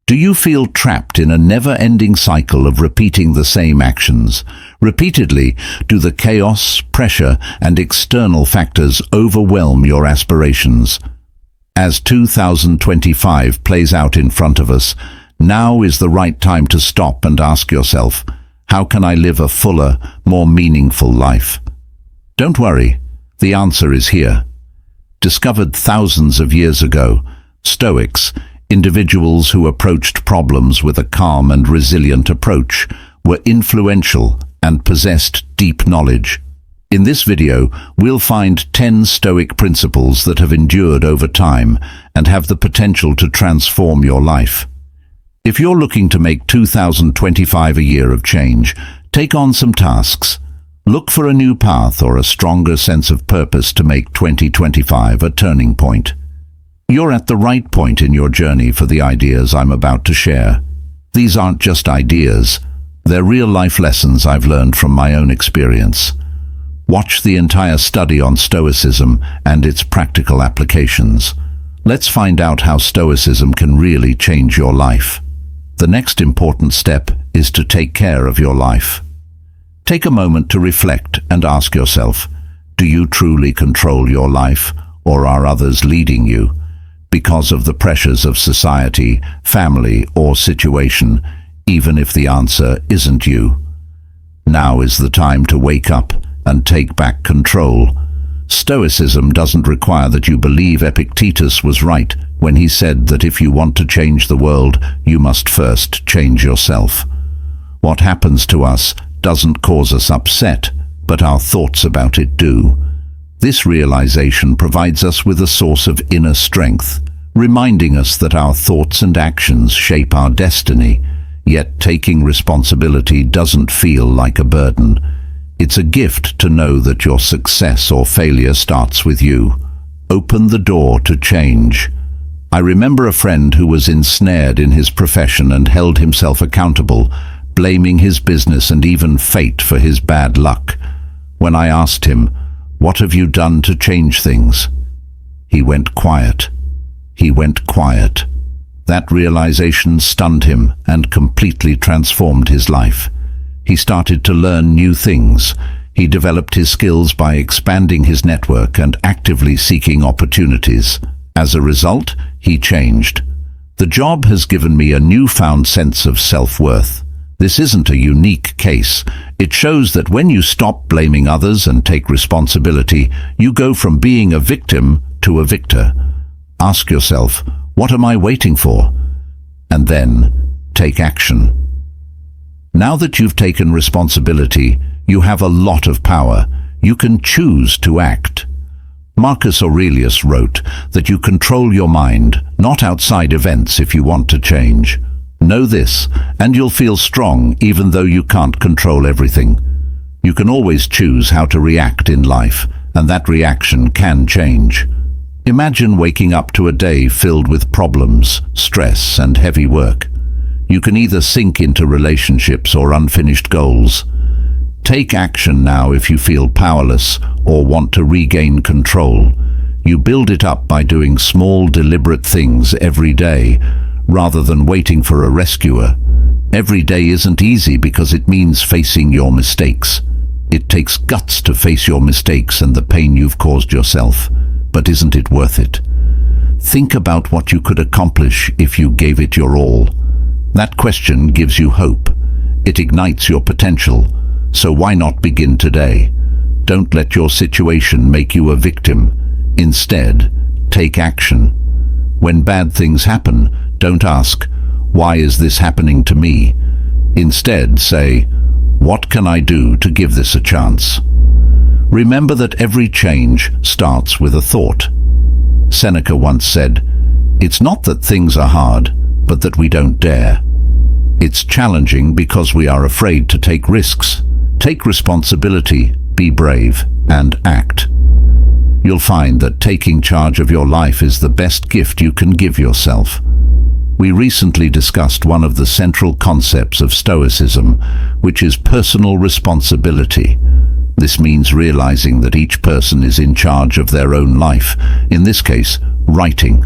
Do you feel trapped in a never-ending cycle of repeating the same actions? Repeatedly, do the chaos, pressure, and external factors overwhelm your aspirations? As 2025 plays out in front of us, now is the right time to stop and ask yourself, how can I live a fuller, more meaningful life? Don't worry, the answer is here. Discovered thousands of years ago, Stoics, individuals who approached problems with a calm and resilient approach, were influential and possessed deep knowledge. In this video, we'll find 10 Stoic principles that have endured over time and have the potential to transform your life. If you're looking to make 2025 a year of change, take on some tasks. Look for a new path or a stronger sense of purpose to make 2025 a turning point. You're at the right point in your journey for the ideas I'm about to share. These aren't just ideas, they're real-life lessons I've learned from my own experience. Watch the entire study on Stoicism and its practical applications. Let's find out how Stoicism can really change your life. The next important step is to take care of your life. Take a moment to reflect and ask yourself, do you truly control your life, or are others leading you? Because of the pressures of society, family, or situation, even if the answer isn't you. Now is the time to wake up and take back control. Stoicism doesn't require that you believe Epictetus was right when he said that if you want to change the world, you must first change yourself. What happens to us doesn't cause us upset, but our thoughts about it do. This realization provides us with a source of inner strength, reminding us that our thoughts and actions shape our destiny, yet taking responsibility doesn't feel like a burden. It's a gift to know that your success or failure starts with you. Open the door to change. I remember a friend who was ensnared in his profession and held himself accountable, blaming his business and even fate for his bad luck. When I asked him, "What have you done to change things?" He went quiet. That realization stunned him and completely transformed his life. He started to learn new things. He developed his skills by expanding his network and actively seeking opportunities. As a result, he changed. The job has given me a newfound sense of self-worth. This isn't a unique case. It shows that when you stop blaming others and take responsibility, you go from being a victim to a victor. Ask yourself, what am I waiting for? And then, take action. Now that you've taken responsibility, you have a lot of power. You can choose to act. Marcus Aurelius wrote that you control your mind, not outside events, if you want to change. Know this, and you'll feel strong even though you can't control everything. You can always choose how to react in life, and that reaction can change. Imagine waking up to a day filled with problems, stress, and heavy work. You can either sink into relationships or unfinished goals. Take action now if you feel powerless or want to regain control. You build it up by doing small, deliberate things every day, rather than waiting for a rescuer. Every day isn't easy because it means facing your mistakes. It takes guts to face your mistakes and the pain you've caused yourself. But isn't it worth it? Think about what you could accomplish if you gave it your all. That question gives you hope. It ignites your potential. So why not begin today? Don't let your situation make you a victim. Instead, take action. When bad things happen, don't ask, "Why is this happening to me?" Instead, say, "What can I do to give this a chance?" Remember that every change starts with a thought. Seneca once said, "It's not that things are hard, but that we don't dare." It's challenging because we are afraid to take risks. Take responsibility, be brave, and act. You'll find that taking charge of your life is the best gift you can give yourself. We recently discussed one of the central concepts of Stoicism, which is personal responsibility. This means realizing that each person is in charge of their own life, in this case, writing.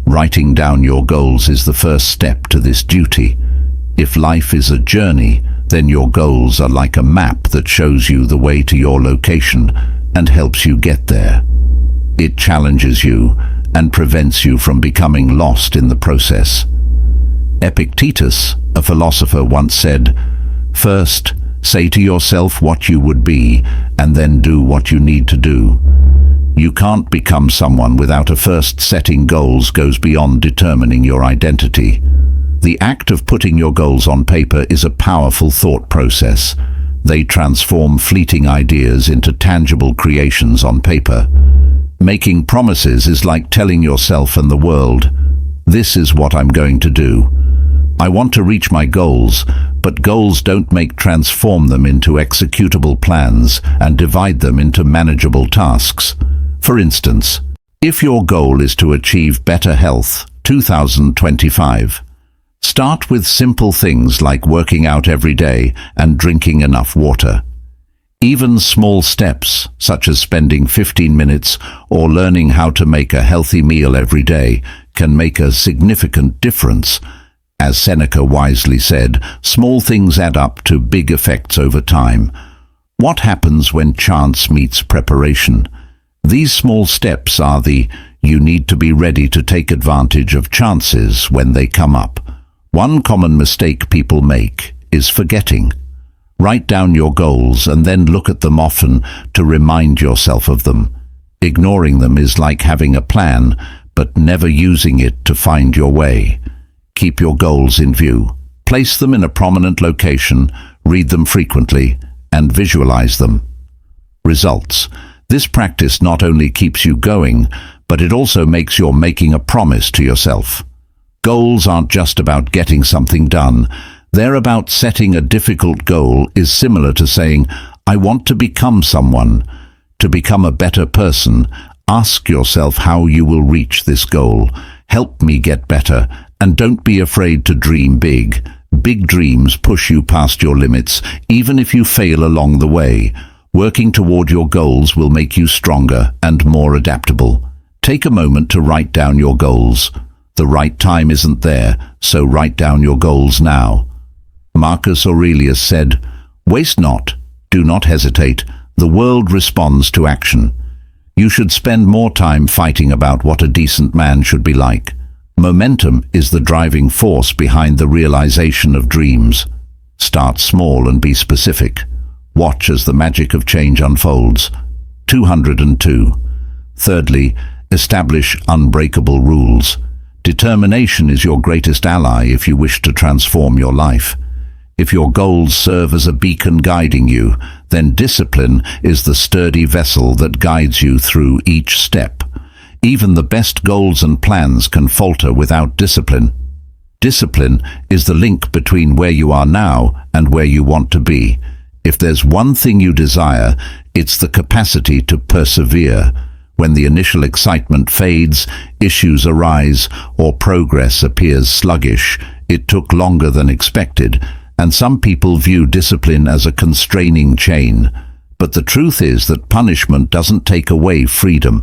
Writing down your goals is the first step to this duty. If life is a journey, then your goals are like a map that shows you the way to your location and helps you get there. It challenges you and prevents you from becoming lost in the process. Epictetus, a philosopher, once said, "First, say to yourself what you would be, and then do what you need to do." You can't become someone without a first. Setting goals goes beyond determining your identity. The act of putting your goals on paper is a powerful thought process. They transform fleeting ideas into tangible creations on paper. Making promises is like telling yourself and the world, "This is what I'm going to do." I want to reach my goals, but goals don't transform them into executable plans and divide them into manageable tasks. For instance, if your goal is to achieve better health 2025, start with simple things like working out every day and drinking enough water. Even small steps, such as spending 15 minutes or learning how to make a healthy meal every day, can make a significant difference. As Seneca wisely said, small things add up to big effects over time. What happens when chance meets preparation? These small steps are you need to be ready to take advantage of chances when they come up. One common mistake people make is forgetting. Write down your goals and then look at them often to remind yourself of them. Ignoring them is like having a plan, but never using it to find your way. Keep your goals in view. Place them in a prominent location, read them frequently, and visualize them. Results. This practice not only keeps you going, but it also makes you making a promise to yourself. Goals aren't just about getting something done. They're about setting a difficult goal is similar to saying, "I want to become someone." To become a better person, ask yourself how you will reach this goal. Help me get better. And don't be afraid to dream big. Big dreams push you past your limits, even if you fail along the way. Working toward your goals will make you stronger and more adaptable. Take a moment to write down your goals. The right time isn't there, so write down your goals now. Marcus Aurelius said, "Waste not, do not hesitate. The world responds to action." You should spend more time fighting about what a decent man should be like. Momentum is the driving force behind the realization of dreams. Start small and be specific. Watch as the magic of change unfolds. 202. Thirdly, establish unbreakable rules. Determination is your greatest ally if you wish to transform your life. If your goals serve as a beacon guiding you, then discipline is the sturdy vessel that guides you through each step. Even the best goals and plans can falter without discipline. Discipline is the link between where you are now and where you want to be. If there's one thing you desire, it's the capacity to persevere. When the initial excitement fades, issues arise, or progress appears sluggish, it took longer than expected, and some people view discipline as a constraining chain. But the truth is that punishment doesn't take away freedom.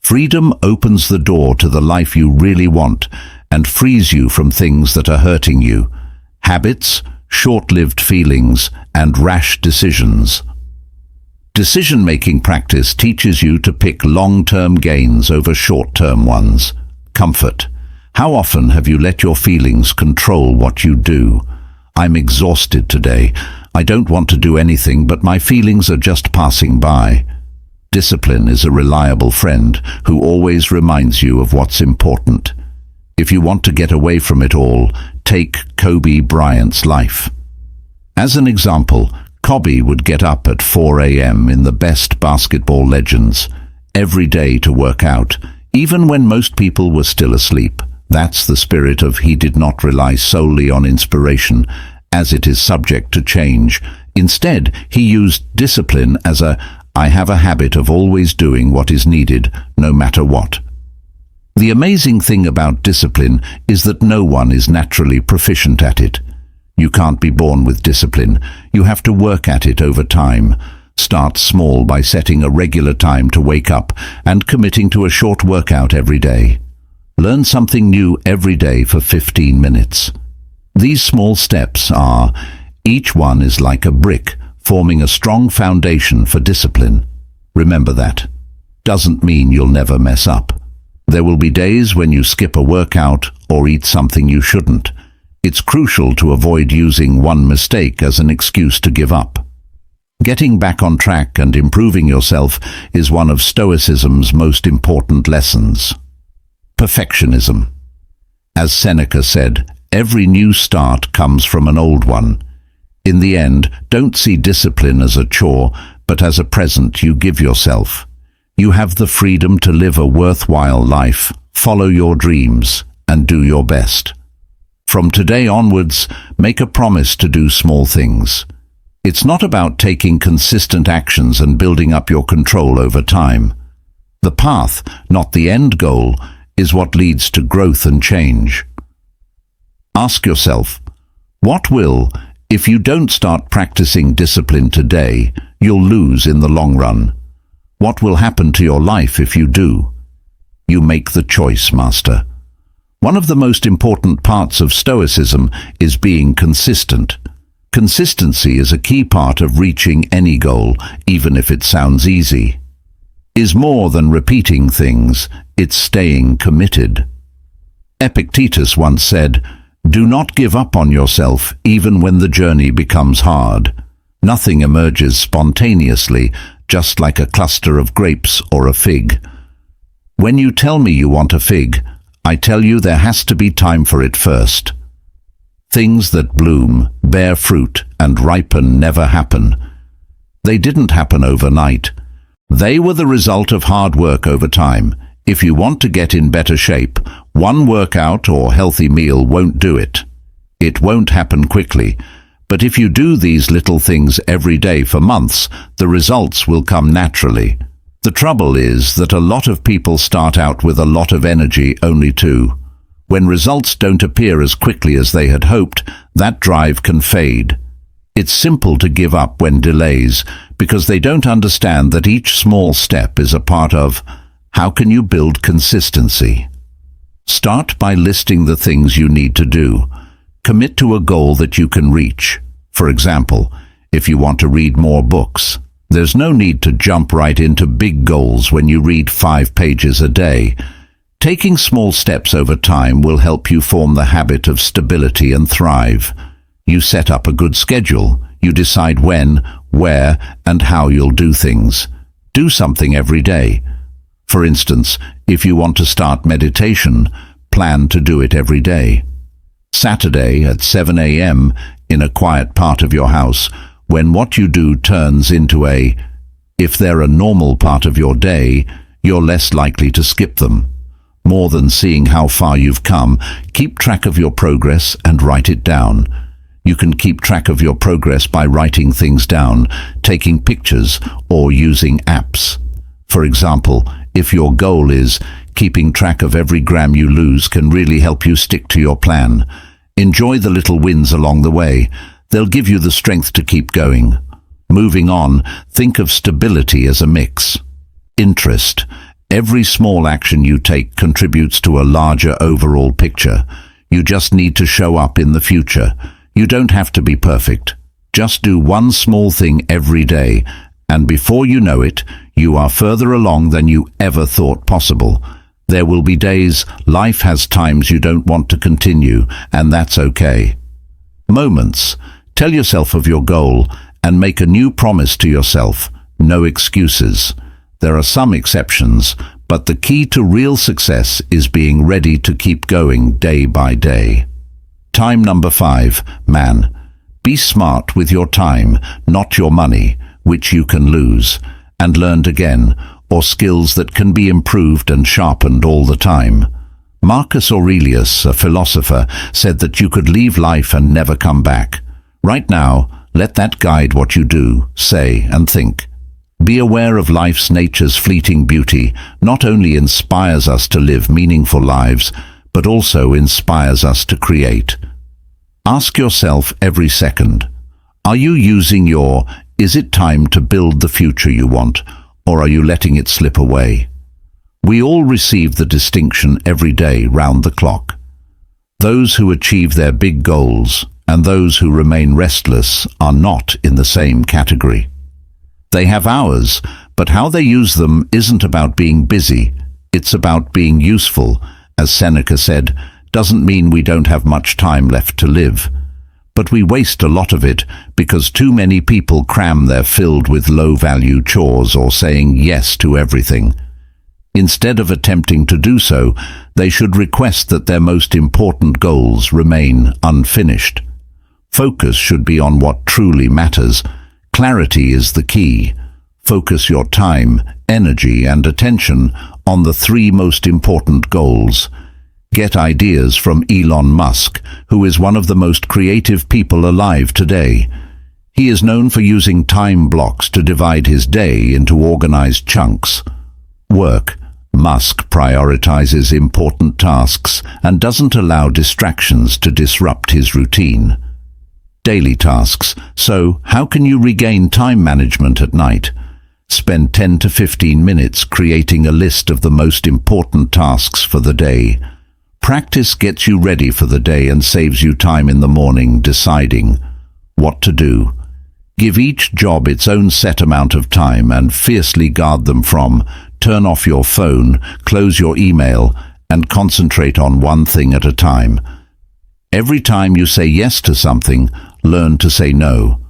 Freedom opens the door to the life you really want and frees you from things that are hurting you. Habits, short-lived feelings, and rash decisions. Decision-making practice teaches you to pick long-term gains over short-term ones. Comfort. How often have you let your feelings control what you do? "I'm exhausted today. I don't want to do anything, but my feelings are just passing by." Discipline is a reliable friend who always reminds you of what's important. If you want to get away from it all, take Kobe Bryant's life. As an example, Kobe would get up at 4 a.m. in the best basketball legends, every day to work out, even when most people were still asleep. That's the spirit of he did not rely solely on inspiration, as it is subject to change. Instead, he used discipline as I have a habit of always doing what is needed, no matter what. The amazing thing about discipline is that no one is naturally proficient at it. You can't be born with discipline. You have to work at it over time. Start small by setting a regular time to wake up and committing to a short workout every day. Learn something new every day for 15 minutes. These small steps are, each one is like a brick, forming a strong foundation for discipline. Remember that. Doesn't mean you'll never mess up. There will be days when you skip a workout or eat something you shouldn't. It's crucial to avoid using one mistake as an excuse to give up. Getting back on track and improving yourself is one of Stoicism's most important lessons. Perfectionism. As Seneca said, every new start comes from an old one. In the end, don't see discipline as a chore, but as a present you give yourself. You have the freedom to live a worthwhile life, follow your dreams, and do your best. From today onwards, make a promise to do small things. It's not about taking consistent actions and building up your control over time. The path, not the end goal, is what leads to growth and change. Ask yourself, what will, if you don't start practicing discipline today, you'll lose in the long run? What will happen to your life if you do? You make the choice, master. One of the most important parts of Stoicism is being consistent. Consistency is a key part of reaching any goal, even if it sounds easy. Is more than repeating things, it's staying committed. Epictetus once said, "Do not give up on yourself even when the journey becomes hard." Nothing emerges spontaneously, just like a cluster of grapes or a fig. When you tell me you want a fig, I tell you there has to be time for it first. Things that bloom, bear fruit, and ripen never happen. They didn't happen overnight. They were the result of hard work over time. If you want to get in better shape, one workout or healthy meal won't do it. It won't happen quickly. But if you do these little things every day for months, the results will come naturally. The trouble is that a lot of people start out with a lot of energy only to. When results don't appear as quickly as they had hoped, that drive can fade. It's simple to give up when delays, because they don't understand that each small step is a part of how can you build consistency. Start by listing the things you need to do. Commit to a goal that you can reach. For example, if you want to read more books, there's no need to jump right into big goals when you read 5 pages a day. Taking small steps over time will help you form the habit of stability and thrive. You set up a good schedule. You decide when, where, and how you'll do things. Do something every day. For instance, if you want to start meditation, plan to do it every day. Saturday at 7 a.m. in a quiet part of your house, when what you do turns into if they're a normal part of your day, you're less likely to skip them. More than seeing how far you've come, keep track of your progress and write it down. You can keep track of your progress by writing things down, taking pictures, or using apps. For example, if your goal is keeping track of every gram you lose can really help you stick to your plan. Enjoy the little wins along the way. They'll give you the strength to keep going. Moving on, think of stability as a mix. Interest. Every small action you take contributes to a larger overall picture. You just need to show up in the future. You don't have to be perfect. Just do one small thing every day, and before you know it, you are further along than you ever thought possible. There will be days, life has times you don't want to continue, and that's okay. Moments. Tell yourself of your goal and make a new promise to yourself. No excuses. There are some exceptions, but the key to real success is being ready to keep going day by day. Time number 5, man. Be smart with your time, not your money, which you can lose, and learned again, or skills that can be improved and sharpened all the time. Marcus Aurelius, a philosopher, said that you could leave life and never come back. Right now, let that guide what you do, say, and think. Be aware of life's nature's fleeting beauty not only inspires us to live meaningful lives, but also inspires us to create. Ask yourself every second, are you using your, is it time to build the future you want, or are you letting it slip away? We all receive the distinction every day round the clock. Those who achieve their big goals and those who remain restless are not in the same category. They have hours, but how they use them isn't about being busy, it's about being useful. As Seneca said, doesn't mean we don't have much time left to live. But we waste a lot of it because too many people cram their filled with low-value chores or saying yes to everything. Instead of attempting to do so, they should request that their most important goals remain unfinished. Focus should be on what truly matters. Clarity is the key. Focus your time, energy, and attention on the 3 most important goals. Get ideas from Elon Musk, who is one of the most creative people alive today. He is known for using time blocks to divide his day into organized chunks. Work. Musk prioritizes important tasks and doesn't allow distractions to disrupt his routine. Daily tasks. So, how can you regain time management at night? Spend 10 to 15 minutes creating a list of the most important tasks for the day. Practice gets you ready for the day and saves you time in the morning deciding what to do. Give each job its own set amount of time and fiercely guard them from. Turn off your phone, close your email, and concentrate on one thing at a time. Every time you say yes to something, learn to say no.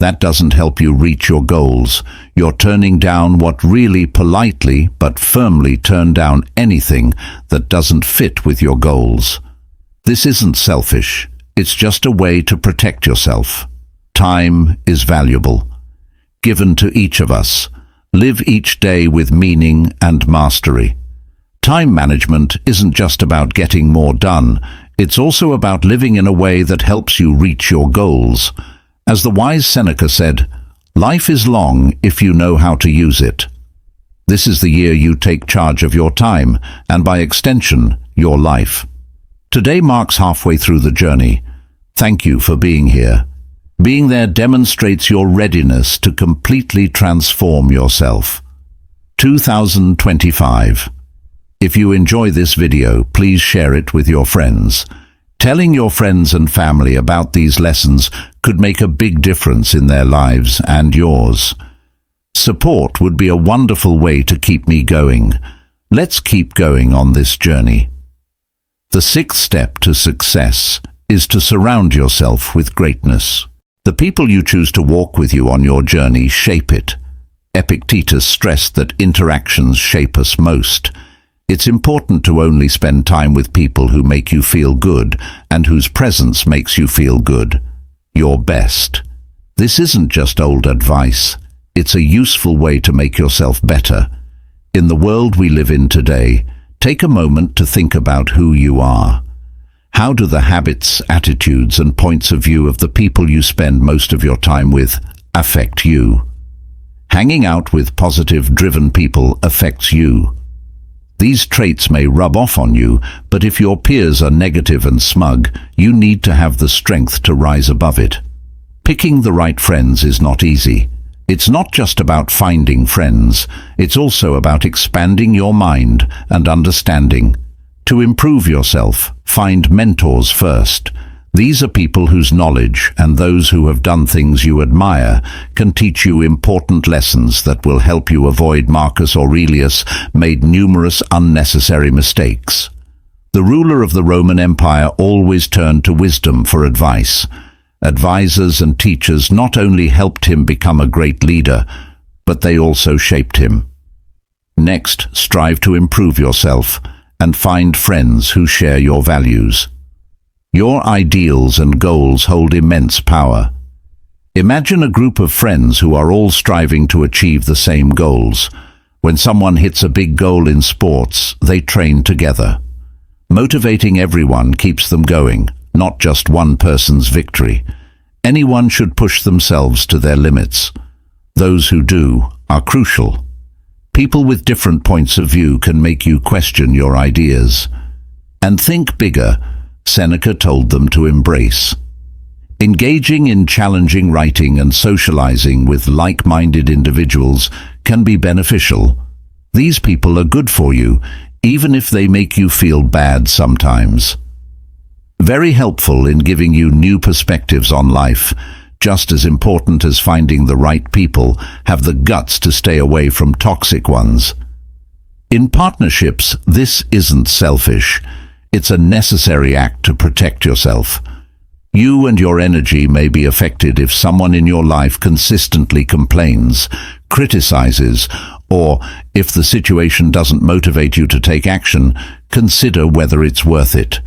That doesn't help you reach your goals. You're turning down what really politely but firmly turn down anything that doesn't fit with your goals. This isn't selfish. It's just a way to protect yourself. Time is valuable, given to each of us. Live each day with meaning and mastery. Time management isn't just about getting more done. It's also about living in a way that helps you reach your goals. As the wise Seneca said, life is long if you know how to use it. This is the year you take charge of your time, and by extension, your life. Today marks halfway through the journey. Thank you for being here. Being there demonstrates your readiness to completely transform yourself. 2025. If you enjoy this video, please share it with your friends. Telling your friends and family about these lessons could make a big difference in their lives and yours. Support would be a wonderful way to keep me going. Let's keep going on this journey. The 6th step to success is to surround yourself with greatness. The people you choose to walk with you on your journey shape it. Epictetus stressed that interactions shape us most. It's important to only spend time with people who make you feel good and whose presence makes you feel good. Your best. This isn't just old advice. It's a useful way to make yourself better. In the world we live in today, take a moment to think about who you are. How do the habits, attitudes, and points of view of the people you spend most of your time with affect you? Hanging out with positive, driven people affects you. These traits may rub off on you, but if your peers are negative and smug, you need to have the strength to rise above it. Picking the right friends is not easy. It's not just about finding friends, it's also about expanding your mind and understanding. To improve yourself, find mentors first. These are people whose knowledge and those who have done things you admire can teach you important lessons that will help you avoid. Marcus Aurelius made numerous unnecessary mistakes. The ruler of the Roman Empire always turned to wisdom for advice. Advisors and teachers not only helped him become a great leader, but they also shaped him. Next, strive to improve yourself and find friends who share your values. Your ideals and goals hold immense power. Imagine a group of friends who are all striving to achieve the same goals. When someone hits a big goal in sports, they train together. Motivating everyone keeps them going, not just one person's victory. Anyone should push themselves to their limits. Those who do are crucial. People with different points of view can make you question your ideas. And think bigger, Seneca told them to embrace. Engaging in challenging writing and socializing with like-minded individuals can be beneficial. These people are good for you, even if they make you feel bad sometimes. Very helpful in giving you new perspectives on life. Just as important as finding the right people, have the guts to stay away from toxic ones. In partnerships, this isn't selfish. It's a necessary act to protect yourself. You and your energy may be affected if someone in your life consistently complains, criticizes, or if the situation doesn't motivate you to take action, consider whether it's worth it.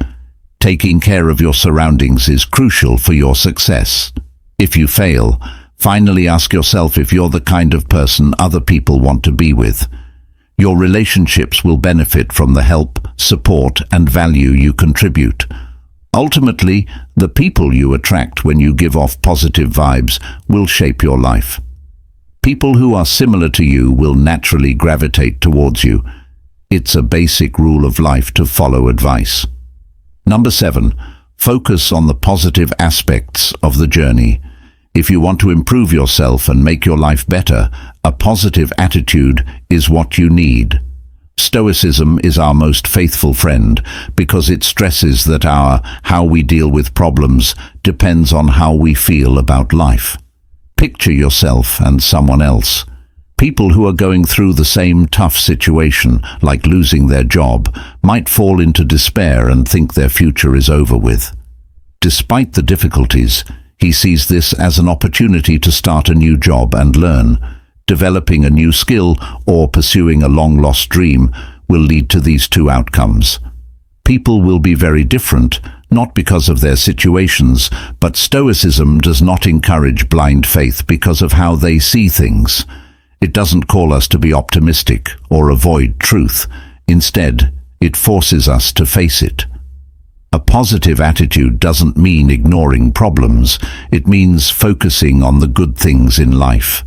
Taking care of your surroundings is crucial for your success. If you fail, finally ask yourself if you're the kind of person other people want to be with. Your relationships will benefit from the help, support, and value you contribute. Ultimately, the people you attract when you give off positive vibes will shape your life. People who are similar to you will naturally gravitate towards you. It's a basic rule of life to follow advice. Number 7. Focus on the positive aspects of the journey. If you want to improve yourself and make your life better, a positive attitude is what you need. Stoicism is our most faithful friend because it stresses that how we deal with problems depends on how we feel about life. Picture yourself and someone else. People who are going through the same tough situation, like losing their job, might fall into despair and think their future is over with. Despite the difficulties, he sees this as an opportunity to start a new job and learn. Developing a new skill or pursuing a long-lost dream will lead to these two outcomes. People will be very different, not because of their situations, but Stoicism does not encourage blind faith because of how they see things. It doesn't call us to be optimistic or avoid truth. Instead, it forces us to face it. A positive attitude doesn't mean ignoring problems. It means focusing on the good things in life.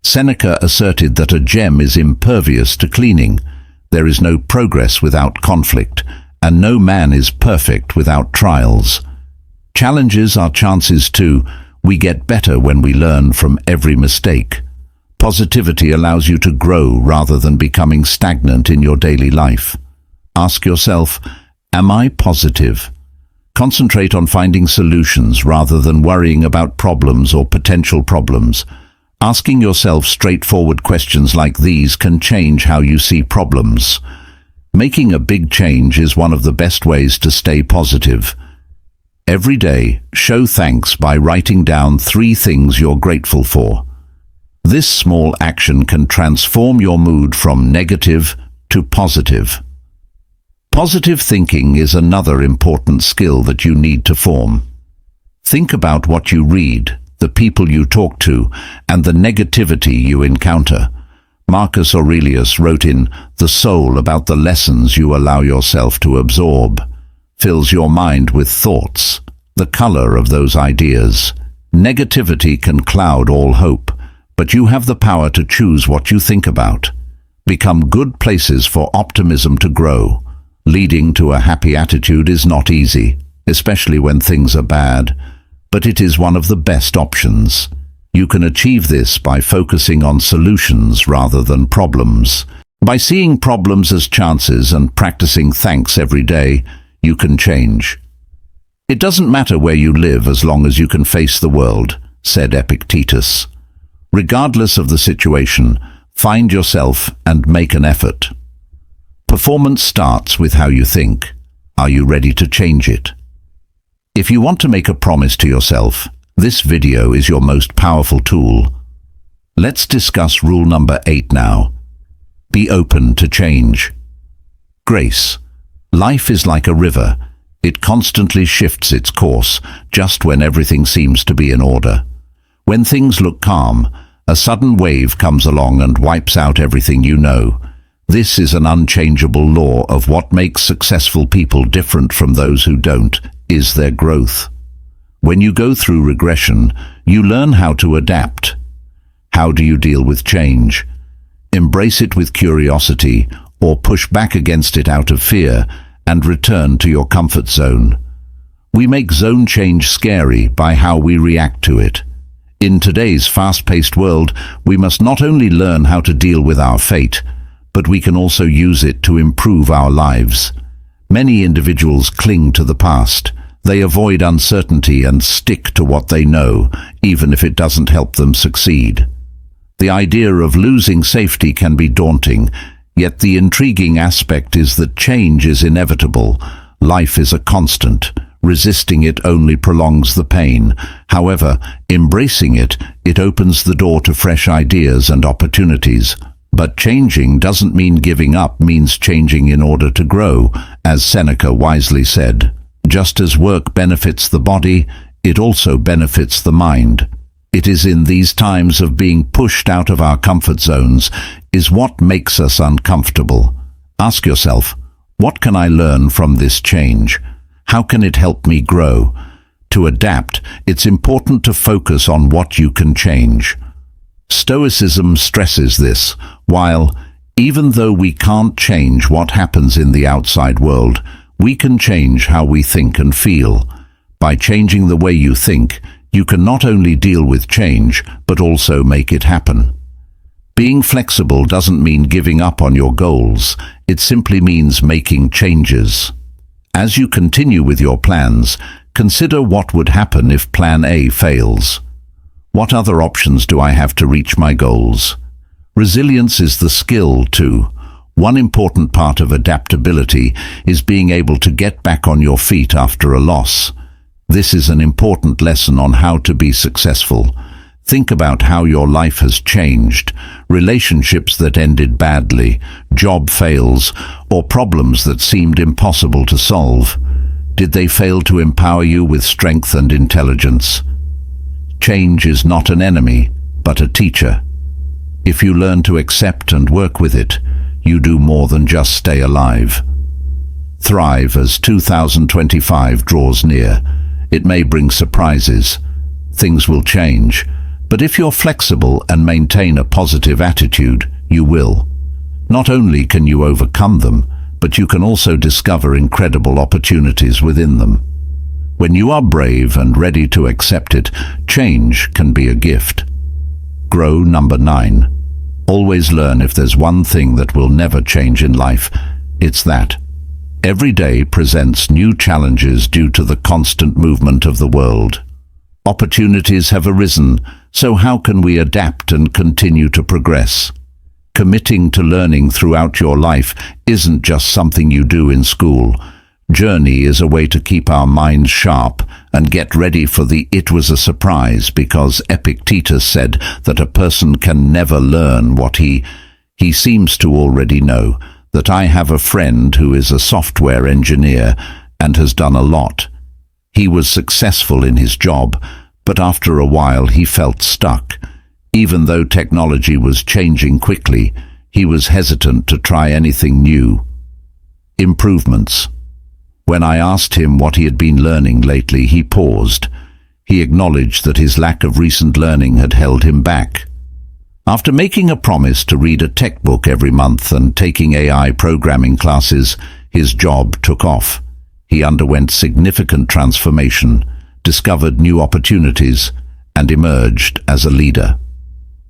Seneca asserted that a gem is impervious to cleaning. There is no progress without conflict, and no man is perfect without trials. Challenges are chances too. We get better when we learn from every mistake. Positivity allows you to grow rather than becoming stagnant in your daily life. Ask yourself, am I positive? Concentrate on finding solutions rather than worrying about problems or potential problems. Asking yourself straightforward questions like these can change how you see problems. Making a big change is one of the best ways to stay positive. Every day, show thanks by writing down 3 things you're grateful for. This small action can transform your mood from negative to positive. Positive thinking is another important skill that you need to form. Think about what you read, the people you talk to, and the negativity you encounter. Marcus Aurelius wrote in The Soul about the lessons you allow yourself to absorb. Fills your mind with thoughts, the color of those ideas. Negativity can cloud all hope, but you have the power to choose what you think about. Become good places for optimism to grow. Leading to a happy attitude is not easy, especially when things are bad, but it is one of the best options. You can achieve this by focusing on solutions rather than problems. By seeing problems as chances and practicing thanks every day, you can change. It doesn't matter where you live as long as you can face the world, said Epictetus. Regardless of the situation, find yourself and make an effort. Performance starts with how you think. Are you ready to change it? If you want to make a promise to yourself, this video is your most powerful tool. Let's discuss rule number 8 now. Be open to change. Grace. Life is like a river. It constantly shifts its course just when everything seems to be in order. When things look calm, a sudden wave comes along and wipes out everything you know. This is an unchangeable law of what makes successful people different from those who don't, is their growth. When you go through regression, you learn how to adapt. How do you deal with change? Embrace it with curiosity or push back against it out of fear and return to your comfort zone. We make zone change scary by how we react to it. In today's fast-paced world, we must not only learn how to deal with our fate, but we can also use it to improve our lives. Many individuals cling to the past. They avoid uncertainty and stick to what they know, even if it doesn't help them succeed. The idea of losing safety can be daunting, yet the intriguing aspect is that change is inevitable. Life is a constant. Resisting it only prolongs the pain. However, embracing it opens the door to fresh ideas and opportunities. But changing doesn't mean giving up, means changing in order to grow. As Seneca wisely said, just as work benefits the body, it also benefits the mind. It is in these times of being pushed out of our comfort zones is what makes us uncomfortable. Ask yourself, what can I learn from this change? How can it help me grow? To adapt, it's important to focus on what you can change. Stoicism stresses this, while, even though we can't change what happens in the outside world, we can change how we think and feel. By changing the way you think, you can not only deal with change, but also make it happen. Being flexible doesn't mean giving up on your goals. It simply means making changes. As you continue with your plans, consider what would happen if Plan A fails. What other options do I have to reach my goals? Resilience is the skill, too. One important part of adaptability is being able to get back on your feet after a loss. This is an important lesson on how to be successful. Think about how your life has changed. Relationships that ended badly, job fails, or problems that seemed impossible to solve. Did they fail to empower you with strength and intelligence? Change is not an enemy, but a teacher. If you learn to accept and work with it, you do more than just stay alive. Thrive as 2025 draws near. It may bring surprises. Things will change. But if you're flexible and maintain a positive attitude, you will. Not only can you overcome them, but you can also discover incredible opportunities within them. When you are brave and ready to accept it, change can be a gift. Grow. Number 9. Always learn. If there's one thing that will never change in life, it's that. Every day presents new challenges due to the constant movement of the world. Opportunities have arisen, so how can we adapt and continue to progress? Committing to learning throughout your life isn't just something you do in school. Journey is a way to keep our minds sharp and get ready for the "it was a surprise," because Epictetus said that a person can never learn what he seems to already know. That I have a friend who is a software engineer and has done a lot. He was successful in his job, but after a while he felt stuck. Even though technology was changing quickly, he was hesitant to try anything new. Improvements. When I asked him what he had been learning lately, he paused. He acknowledged that his lack of recent learning had held him back. After making a promise to read a tech book every month and taking AI programming classes, his job took off. He underwent significant transformation, discovered new opportunities, and emerged as a leader.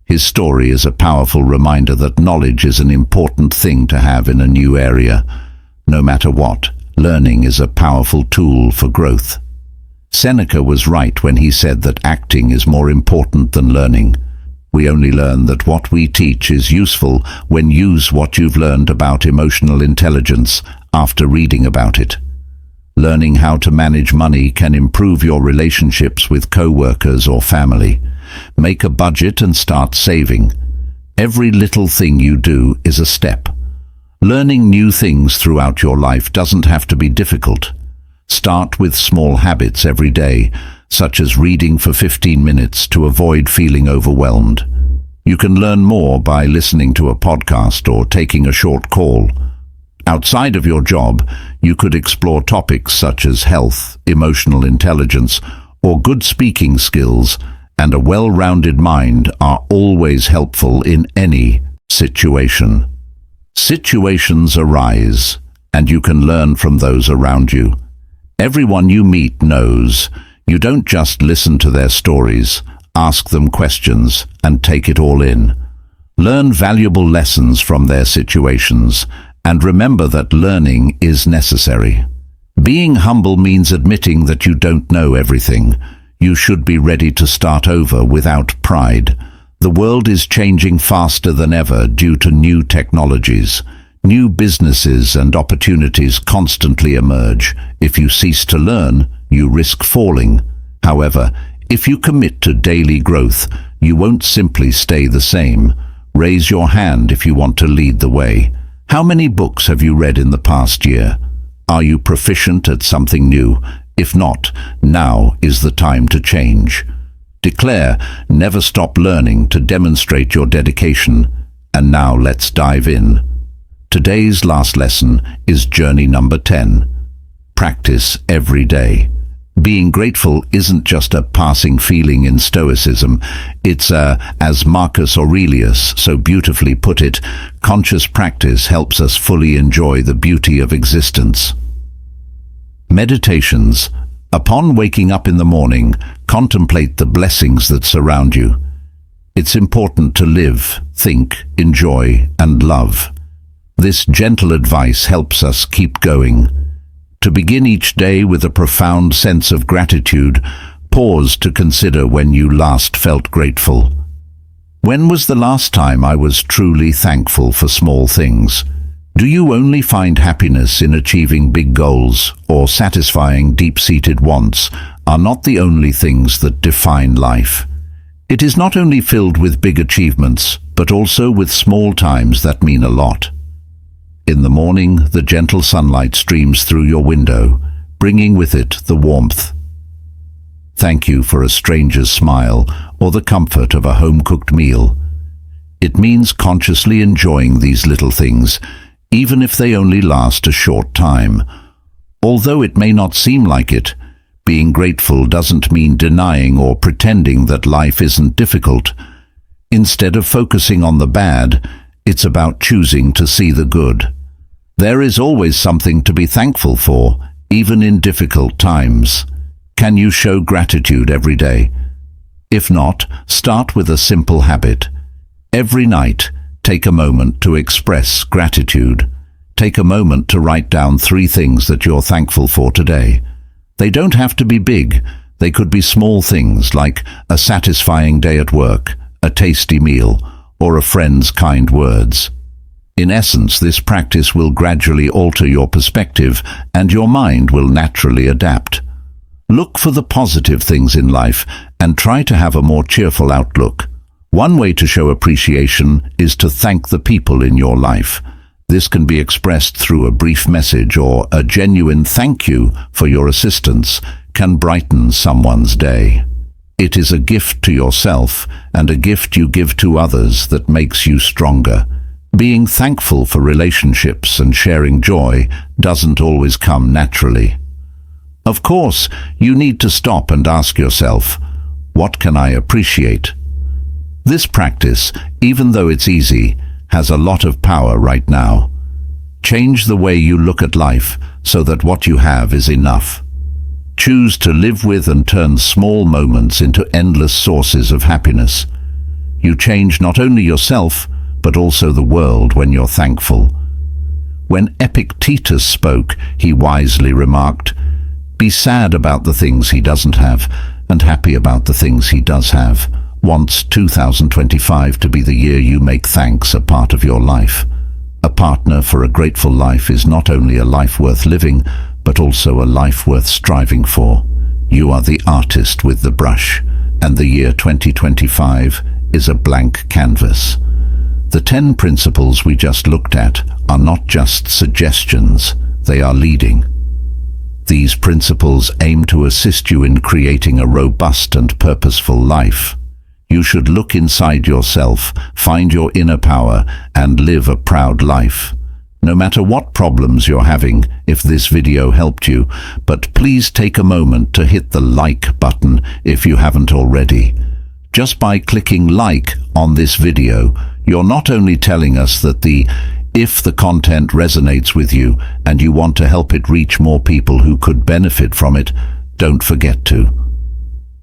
His story is a powerful reminder that knowledge is an important thing to have in a new area. No matter what, learning is a powerful tool for growth. Seneca was right when he said that acting is more important than learning. We only learn that what we teach is useful when use what you've learned about emotional intelligence after reading about it. Learning how to manage money can improve your relationships with co-workers or family. Make a budget and start saving. Every little thing you do is a step. Learning new things throughout your life doesn't have to be difficult. Start with small habits every day, such as reading for 15 minutes to avoid feeling overwhelmed. You can learn more by listening to a podcast or taking a short call. Outside of your job, you could explore topics such as health, emotional intelligence, or good speaking skills, and a well-rounded mind are always helpful in any situation. Situations arise, and you can learn from those around you. Everyone you meet knows. You don't just listen to their stories, ask them questions, and take it all in. Learn valuable lessons from their situations, and remember that learning is necessary. Being humble means admitting that you don't know everything. You should be ready to start over without pride. The world is changing faster than ever due to new technologies. New businesses and opportunities constantly emerge. If you cease to learn, you risk falling. However, if you commit to daily growth, you won't simply stay the same. Raise your hand if you want to lead the way. How many books have you read in the past year? Are you proficient at something new? If not, now is the time to change. Declare, never stop learning to demonstrate your dedication. And now let's dive in. Today's last lesson is journey number 10. Practice every day. Being grateful isn't just a passing feeling in Stoicism. It's as Marcus Aurelius so beautifully put it, conscious practice helps us fully enjoy the beauty of existence. Meditations. Upon waking up in the morning, contemplate the blessings that surround you. It's important to live, think, enjoy, and love. This gentle advice helps us keep going. To begin each day with a profound sense of gratitude, pause to consider when you last felt grateful. When was the last time I was truly thankful for small things? Do you only find happiness in achieving big goals, or satisfying deep-seated wants are not the only things that define life? It is not only filled with big achievements, but also with small times that mean a lot. In the morning, the gentle sunlight streams through your window, bringing with it the warmth. Thank you for a stranger's smile or the comfort of a home-cooked meal. It means consciously enjoying these little things, even if they only last a short time. Although it may not seem like it, being grateful doesn't mean denying or pretending that life isn't difficult. Instead of focusing on the bad, it's about choosing to see the good. There is always something to be thankful for, even in difficult times. Can you show gratitude every day? If not, start with a simple habit. Every night, take a moment to express gratitude. Take a moment to write down 3 things that you're thankful for today. They don't have to be big. They could be small things like a satisfying day at work, a tasty meal, or a friend's kind words. In essence, this practice will gradually alter your perspective, and your mind will naturally adapt. Look for the positive things in life and try to have a more cheerful outlook. One way to show appreciation is to thank the people in your life. This can be expressed through a brief message, or a genuine thank you for your assistance can brighten someone's day. It is a gift to yourself and a gift you give to others that makes you stronger. Being thankful for relationships and sharing joy doesn't always come naturally. Of course, you need to stop and ask yourself, what can I appreciate? This practice, even though it's easy, has a lot of power right now. Change the way you look at life so that what you have is enough. Choose to live with and turn small moments into endless sources of happiness. You change not only yourself, but also the world when you're thankful. When Epictetus spoke, he wisely remarked, "Be sad about the things he doesn't have, and happy about the things he does have." Wants 2025 to be the year you make thanks a part of your life. A partner for a grateful life is not only a life worth living, but also a life worth striving for. You are the artist with the brush, and the year 2025 is a blank canvas. The 10 principles we just looked at are not just suggestions, they are leading. These principles aim to assist you in creating a robust and purposeful life. You should look inside yourself, find your inner power, and live a proud life. No matter what problems you're having, if this video helped you, but please take a moment to hit the like button if you haven't already. Just by clicking like on this video, you're not only telling us that if the content resonates with you and you want to help it reach more people who could benefit from it, don't forget to.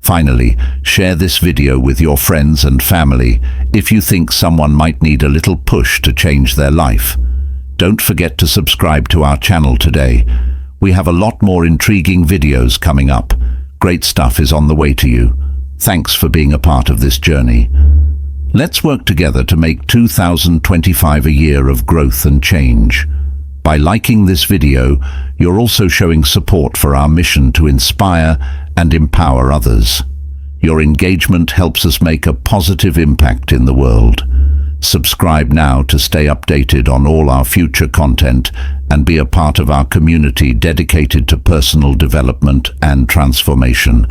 Finally, share this video with your friends and family if you think someone might need a little push to change their life. Don't forget to subscribe to our channel today. We have a lot more intriguing videos coming up. Great stuff is on the way to you. Thanks for being a part of this journey. Let's work together to make 2025 a year of growth and change. By liking this video, you're also showing support for our mission to inspire and empower others. Your engagement helps us make a positive impact in the world. Subscribe now to stay updated on all our future content and be a part of our community dedicated to personal development and transformation.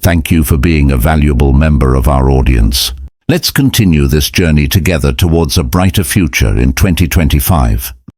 Thank you for being a valuable member of our audience. Let's continue this journey together towards a brighter future in 2025.